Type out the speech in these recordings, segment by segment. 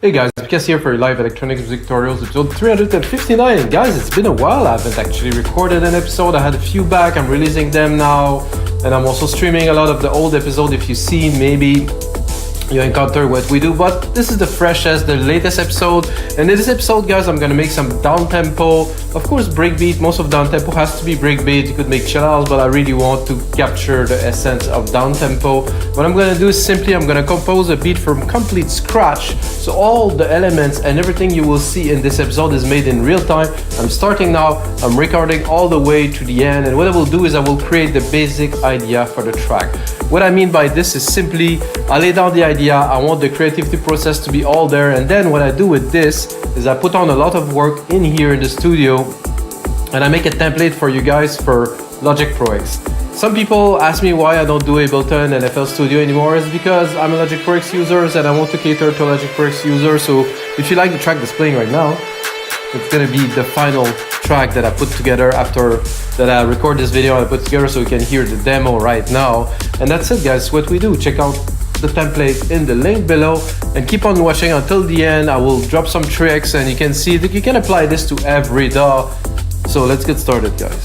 Hey guys, Pikas here for live electronic music tutorials episode 359. And guys, it's been a while. I haven't actually recorded an episode. I had a few back. I'm releasing them now. And I'm also streaming a lot of the old episodes. If you see, maybe you encounter what we do, but this is the freshest, the latest episode. And in this episode, guys, I'm gonna make some downtempo, of course breakbeat. Most of downtempo has to be breakbeat. You could make chill outs, but I really want to capture the essence of downtempo. What I'm gonna do is simply I'm gonna compose a beat from complete scratch, so all the elements and everything you will see in this episode is made in real time. I'm starting now, I'm recording all the way to the end, and what I will do is I will create the basic idea for the track. What I mean by this is simply I lay down the idea, I want the creativity process to be all there, and then what I do with this is I put on a lot of work in here in the studio and I make a template for you guys for Logic Pro X. Some people ask me why I don't do Ableton and FL Studio anymore. It's because I'm a Logic Pro X user and I want to cater to Logic Pro X user. So if you like the track that's playing right now, it's gonna be the final track that I put together after that I record this video and I put together so you can hear the demo right now. And that's it, guys, what we do. Check out the template in the link below and keep on watching until the end. I will drop some tricks and you can see that you can apply this to every DAW. So let's get started, guys.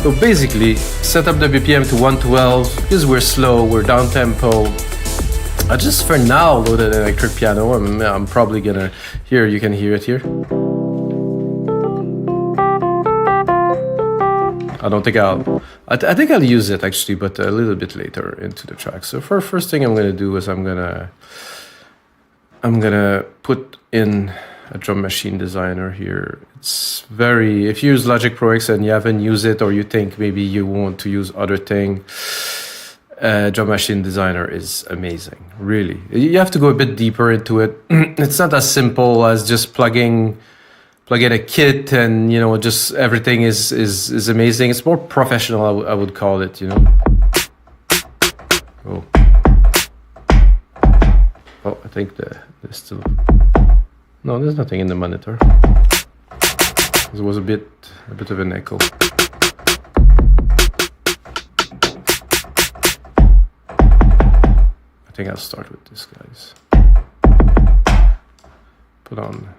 So basically, set up the BPM to 112 because we're slow, we're down tempo. I just for now loaded an electric piano. I'm probably gonna hear, you can hear it here. I think I'll use it actually, but a little bit later into the track. So for first thing I'm gonna do is I'm gonna put in a drum machine designer here. It's very, if you use Logic Pro X and you haven't used it, or you think maybe you want to use other thing, drum machine designer is amazing, really. You have to go a bit deeper into it. It's not as simple as just plug in a kit and, you know, just everything is amazing. It's more professional, I would call it, you know. Oh, I think there's still, no, there's nothing in the monitor. There was a bit of an echo. I think I'll start with this, guys. Put on,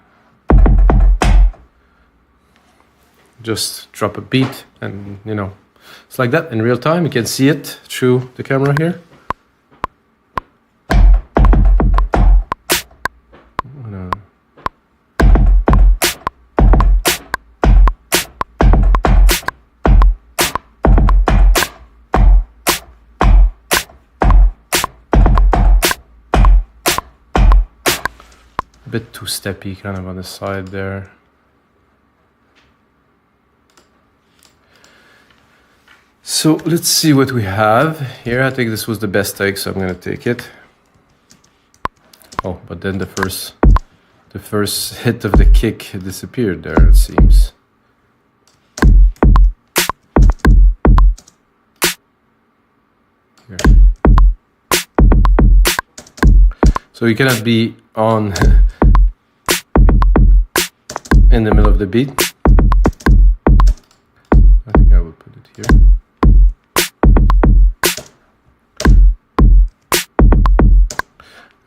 just drop a beat and, you know, it's like that in real time. You can see it through the camera here. A bit too steppy kind of on the side there. So let's see what we have here. I think this was the best take, so I'm gonna take it. Oh, but then the first hit of the kick disappeared there, it seems. Here. So you cannot be on in the middle of the beat. I think I will put it here.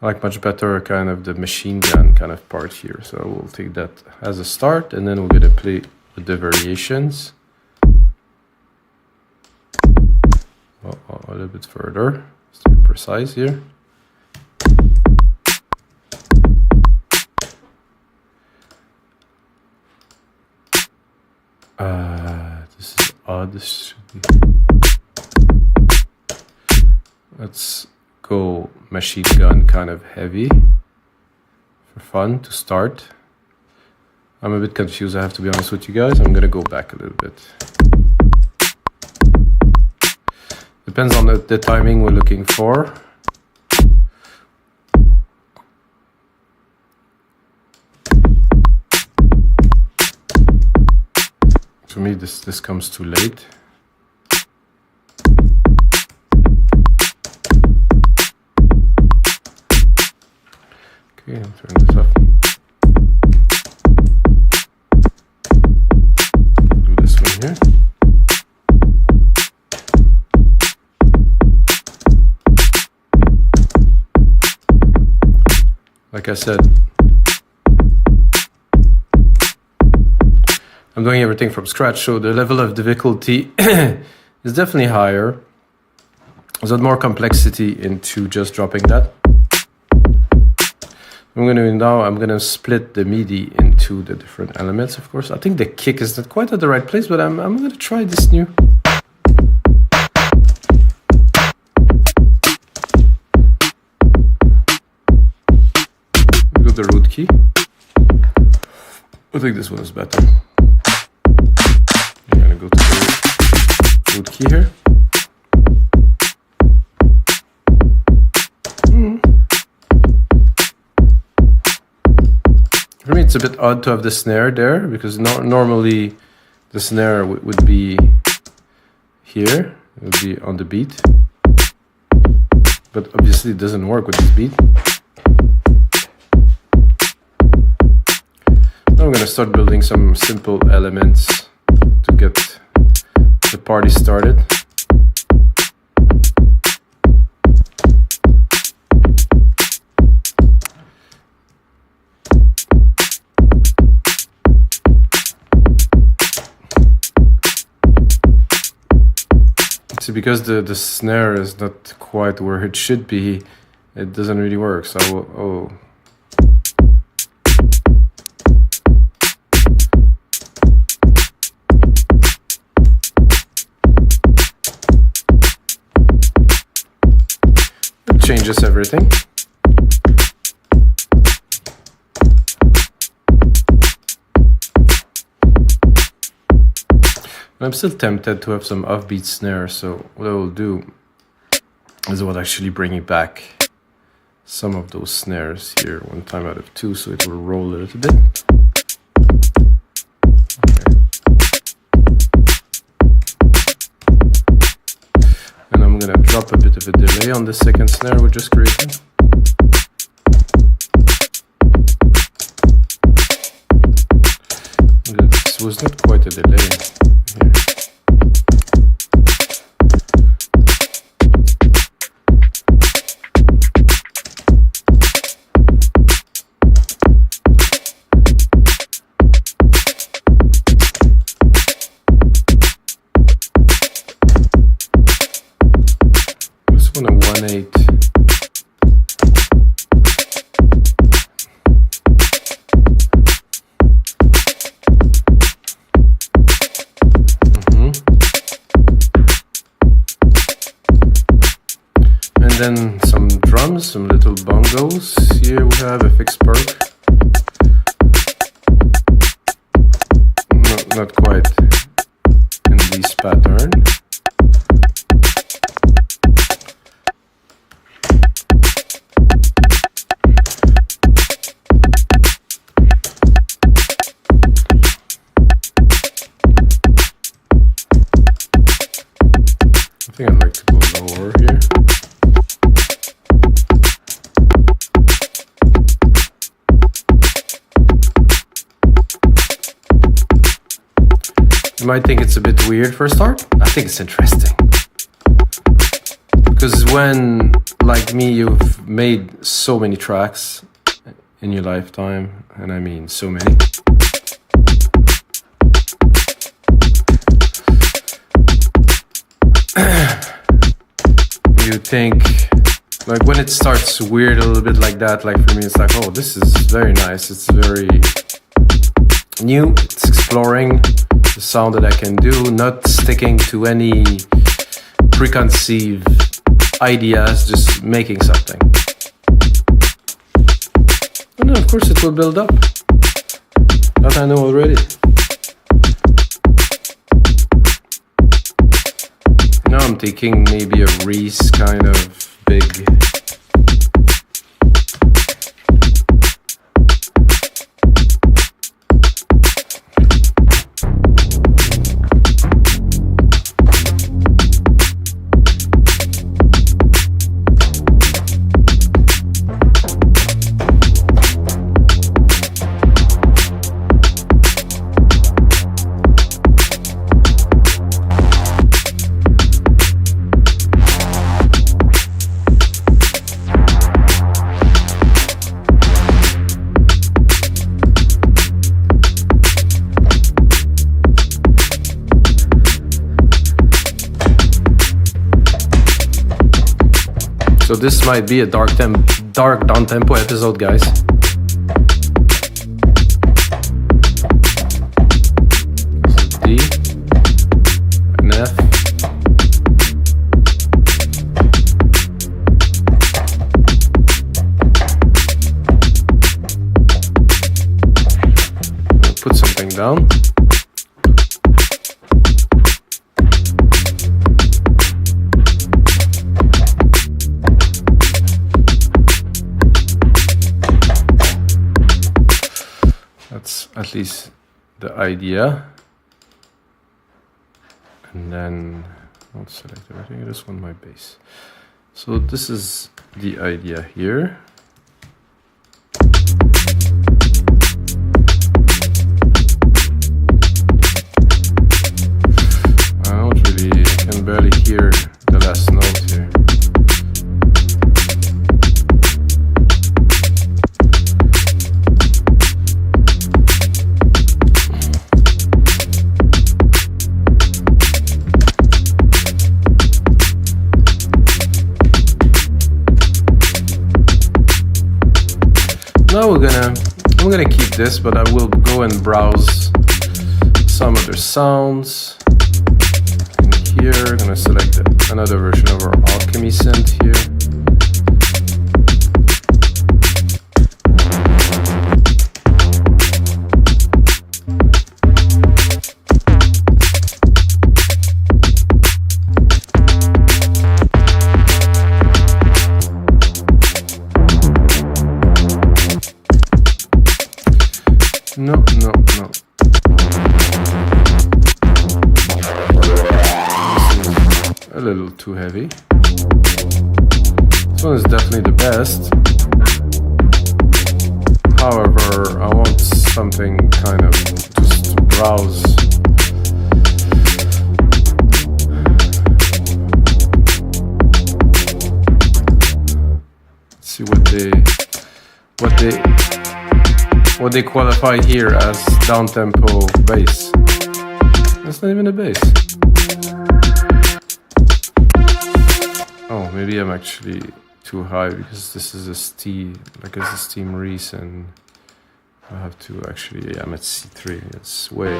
I like much better kind of the machine gun kind of part here. So we'll take that as a start and then we're gonna play with the variations. Oh, a little bit further, just to be precise here. This is odd. This should be. Let's go machine gun kind of heavy for fun to start. I'm a bit confused, I have to be honest with you guys. I'm gonna go back a little bit. Depends on the timing we're looking for. For me, this comes too late. Okay, I'll turn this off. Do this one here. like I said, I'm doing everything from scratch, so the level of difficulty is definitely higher. There's a lot more complexity into just dropping that. I'm gonna split the MIDI into the different elements, of course. I think the kick is not quite at the right place, but I'm gonna try this new. Go the root key. I think this one is better. I'm gonna go to the root key here. For me, it's a bit odd to have the snare there, because normally the snare would be here, it would be on the beat. But obviously it doesn't work with this beat. Now I'm gonna start building some simple elements to get the party started. See, because the snare is not quite where it should be, it doesn't really work. So it changes everything. I'm still tempted to have some offbeat snare, so what I will do is I will actually bring back some of those snares here one time out of two, so it will roll a little bit. Okay. And I'm gonna drop a bit of a delay on the second snare we just created. This was not quite a delay. Here. This one a 1/8. Then some drums, some little bongos. Here we have a fixed perk. Not quite in this pattern. I think I'd like to go lower here. You might think it's a bit weird for a start. I think it's interesting. Because when, like me, you've made so many tracks in your lifetime, and I mean so many. You think, like when it starts weird a little bit like that, like for me it's like, oh, this is very nice, it's very new, it's exploring the sound that I can do, not sticking to any preconceived ideas, just making something. And then of course it will build up. That I know already. Now I'm taking maybe a Reese kind of big. So this might be a dark downtempo episode, guys. D, an F. Put something down. That's at least the idea. And then I'll select everything. I just want my bass. So this is the idea here. I can barely hear the last note here. Now I'm gonna keep this, but I will go and browse some other sounds. Here, I'm gonna select another version of our Alchemy synth here. No. A little too heavy. This one is definitely the best. However, I want something kind of just to browse. Let's see what they qualify here as downtempo bass. That's not even a bass. Oh, maybe I'm actually too high because this is a steam Reese, and I have to actually, I'm at C3, it's way.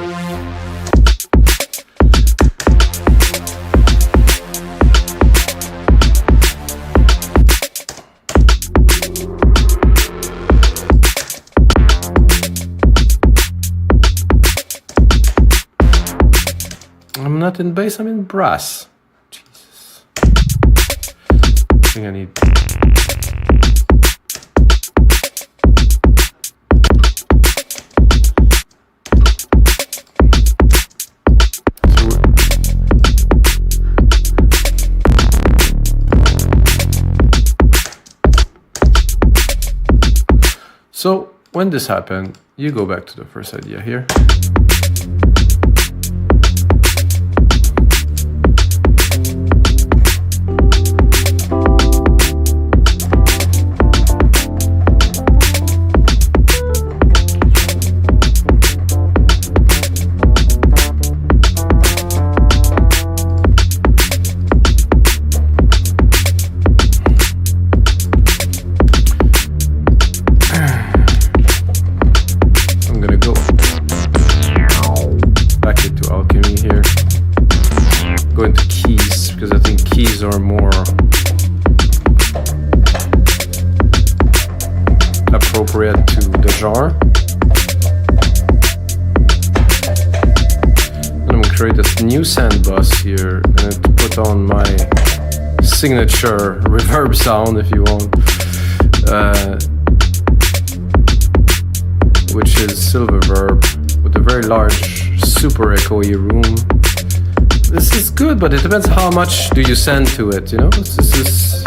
I'm not in bass, I'm in brass. Jesus. I think I need... So when this happened, you go back to the first idea here. Are more appropriate to the genre. And I'm gonna create this new sand bus here and put on my signature reverb sound, if you want, which is Silververb with a very large, super echoey room. This is good, but it depends how much do you send to it, you know? This is...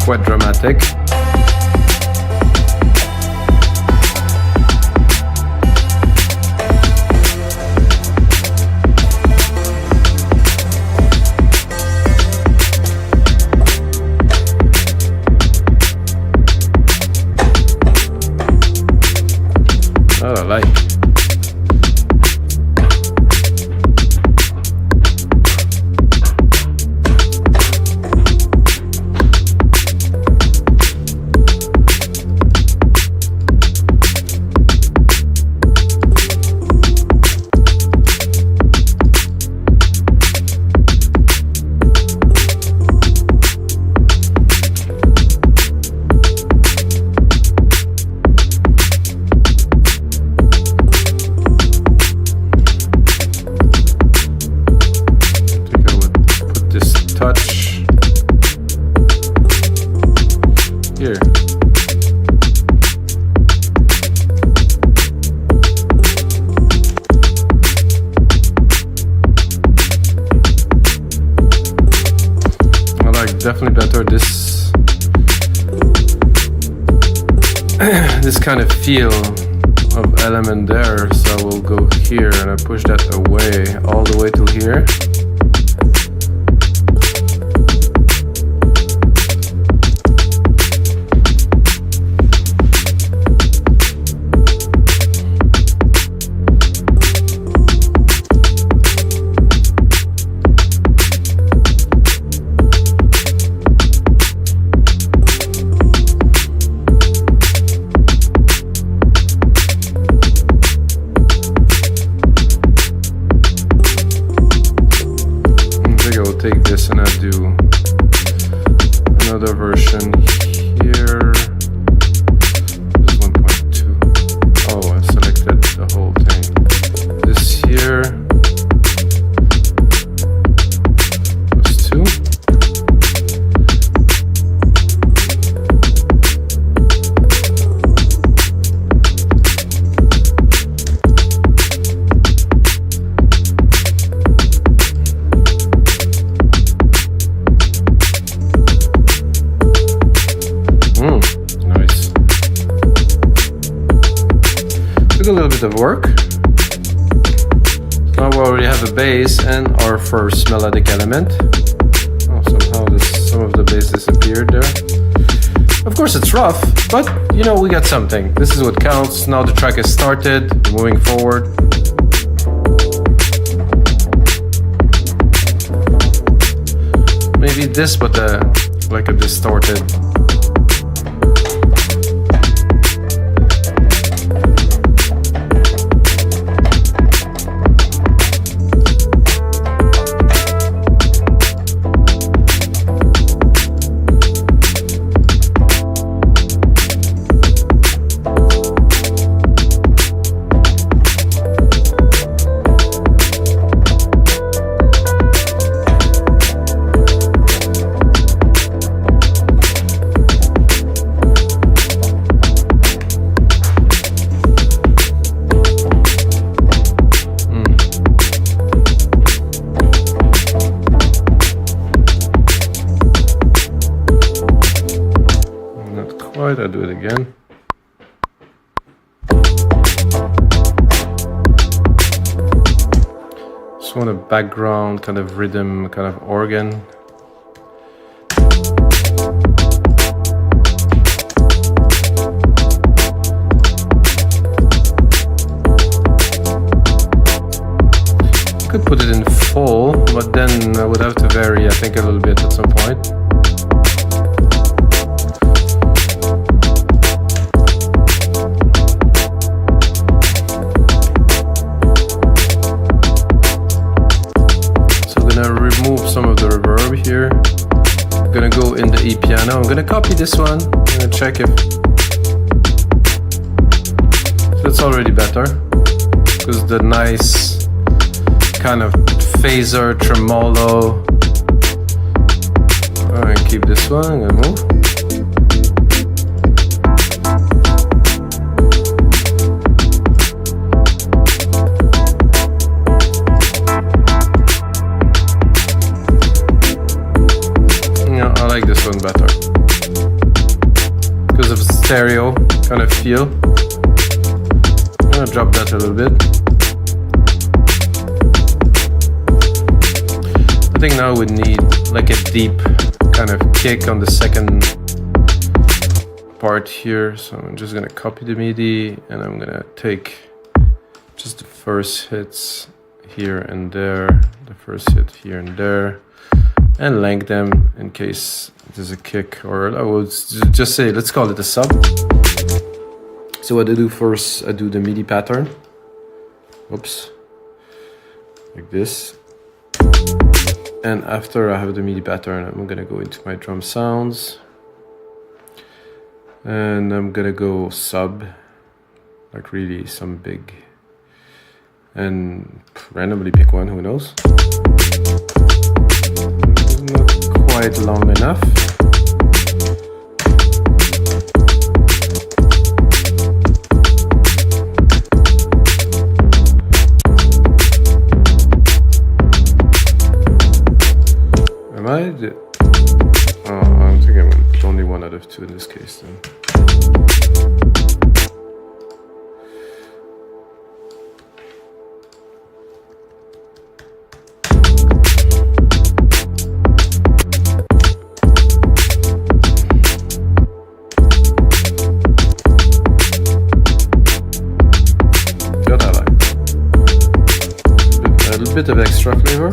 quite dramatic. Oh, I like. Definitely better this this kind of feel of element there. So I will go here and I push that away all the way to here. Take this and I'll do another version here. This 1.2. Oh, I selected the whole thing. This here. Plus 2. A little bit of work. So now we already have a bass and our first melodic element. Oh, somehow some of the bass disappeared there. Of course it's rough, but you know, we got something. This is what counts. Now the track is started, moving forward. Maybe this, but like a distorted. I'll do it again. Just want a background kind of rhythm, kind of organ. Could put it in full, but then I would have to vary, I think, a little bit at some point. Some of the reverb here. I'm gonna go in the E piano. I'm gonna copy this one. I'm gonna check if so it's already better because the nice kind of phaser tremolo. I'm gonna keep this one. I'm gonna move. I like this one better. stereo kind of feel. I'm gonna drop that a little bit. I think now we need like a deep kind of kick on the second part here. So I'm just gonna copy the MIDI and I'm gonna take just the first hits here and there, the first hit here and there, and length them in case there's a kick, or I would just say, let's call it a sub. So what I do first, I do the MIDI pattern. Oops. Like this. And after I have the MIDI pattern, I'm gonna go into my drum sounds. And I'm gonna go sub, like really some big, and randomly pick one, who knows. Not quite long enough. Am I? I think I went only 1 out of 2 in this case then. That I like. A little bit of extra flavor.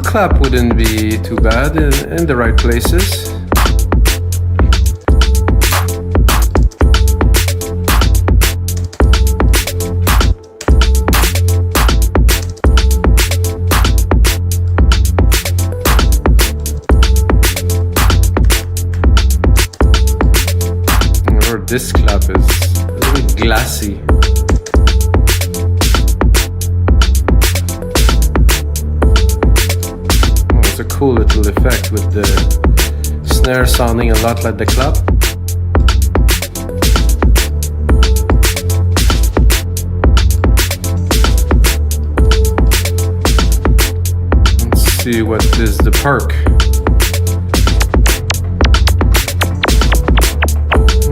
Clap wouldn't be too bad in the right places. Or this clap is a little glassy. It's a cool little effect with the snare sounding a lot like the clap. Let's see what is the perk.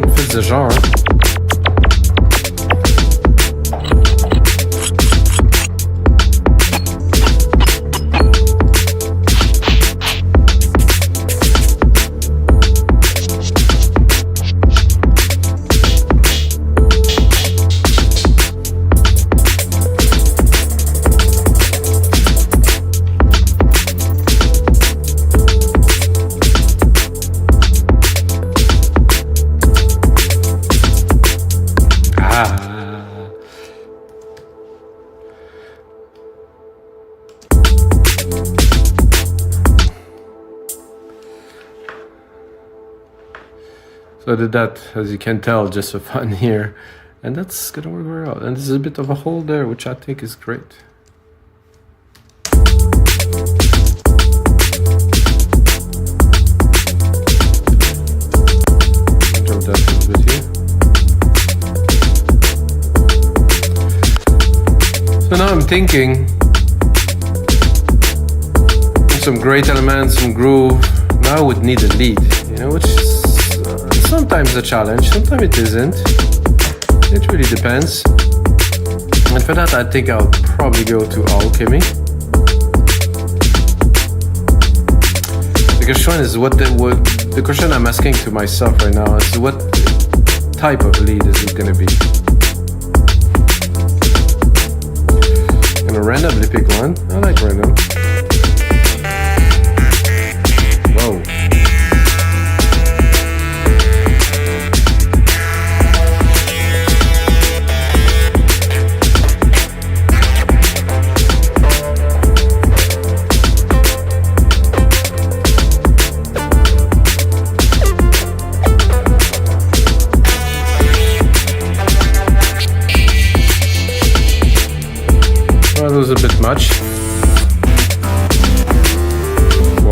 It fits the genre. So I did that, as you can tell, just for fun here. And that's gonna work very well. And there's a bit of a hole there, which I think is great. Drop that a little bit here. So now I'm thinking some great elements, some groove. Now I would need a lead, you know, which is sometimes a challenge, sometimes it isn't. It really depends. And for that, I think I'll probably go to Alchemy. The question is the question I'm asking to myself right now is what type of lead is it gonna be? I'm gonna randomly pick one. I like random. Whoa. That was a bit much. Whoa.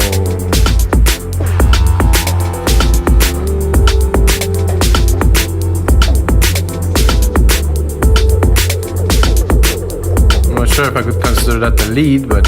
I'm not sure if I could consider that the lead, but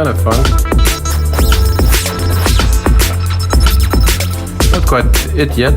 kind of fun. Not quite it yet.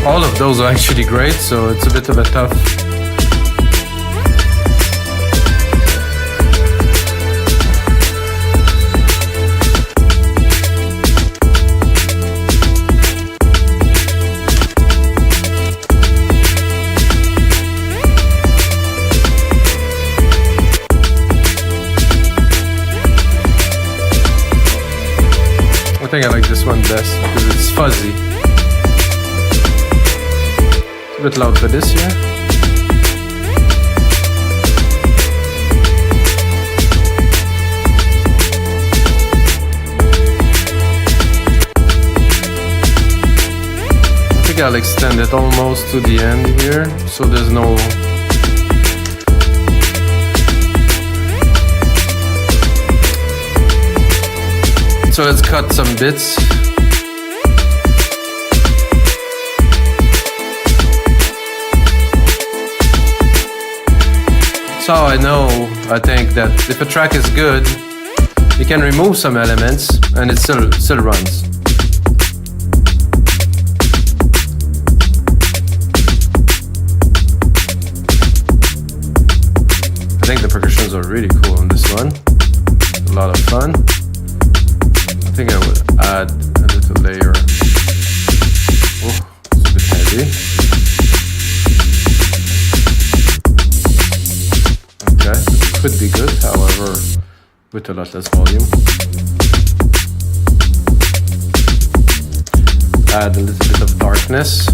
All of those are actually great, so it's a bit of a tough. I think I like this one best because it's fuzzy. A bit loud for this, yeah. I think I'll extend it almost to the end here, so there's no. So let's cut some bits. So I know, I think that if a track is good, you can remove some elements and it still runs. I think the percussions are really cool on this one. A lot of fun. I think I would add a little layer. Oh, it's a bit heavy. Okay, it could be good, however, with a lot less volume. Add a little bit of darkness.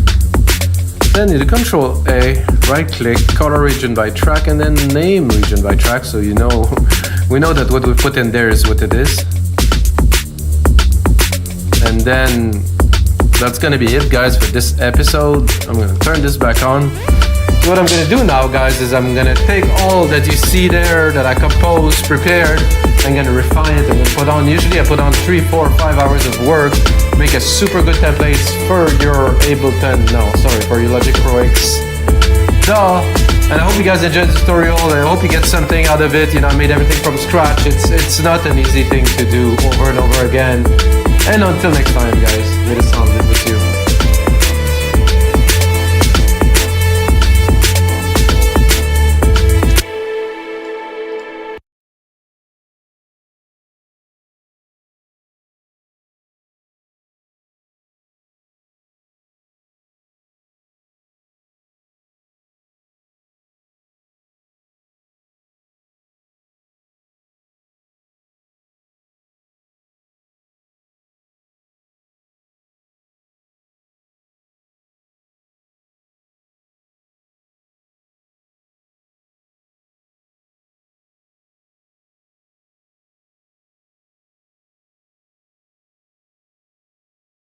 Then you do Control A, right click, color region by track, and then name region by track, so you know, we know that what we put in there is what it is. And then that's gonna be it, guys, for this episode. I'm gonna turn this back on. So what I'm gonna do now, guys, is I'm gonna take all that you see there that I composed, prepared, I'm gonna refine it. I'm gonna put on, usually I put on 3, 4, 5 hours of work, make a super good template for your for your Logic Pro X. And I hope you guys enjoyed the tutorial, and I hope you get something out of it. You know, I made everything from scratch. It's not an easy thing to do over and over again. And until next time, guys, may the sound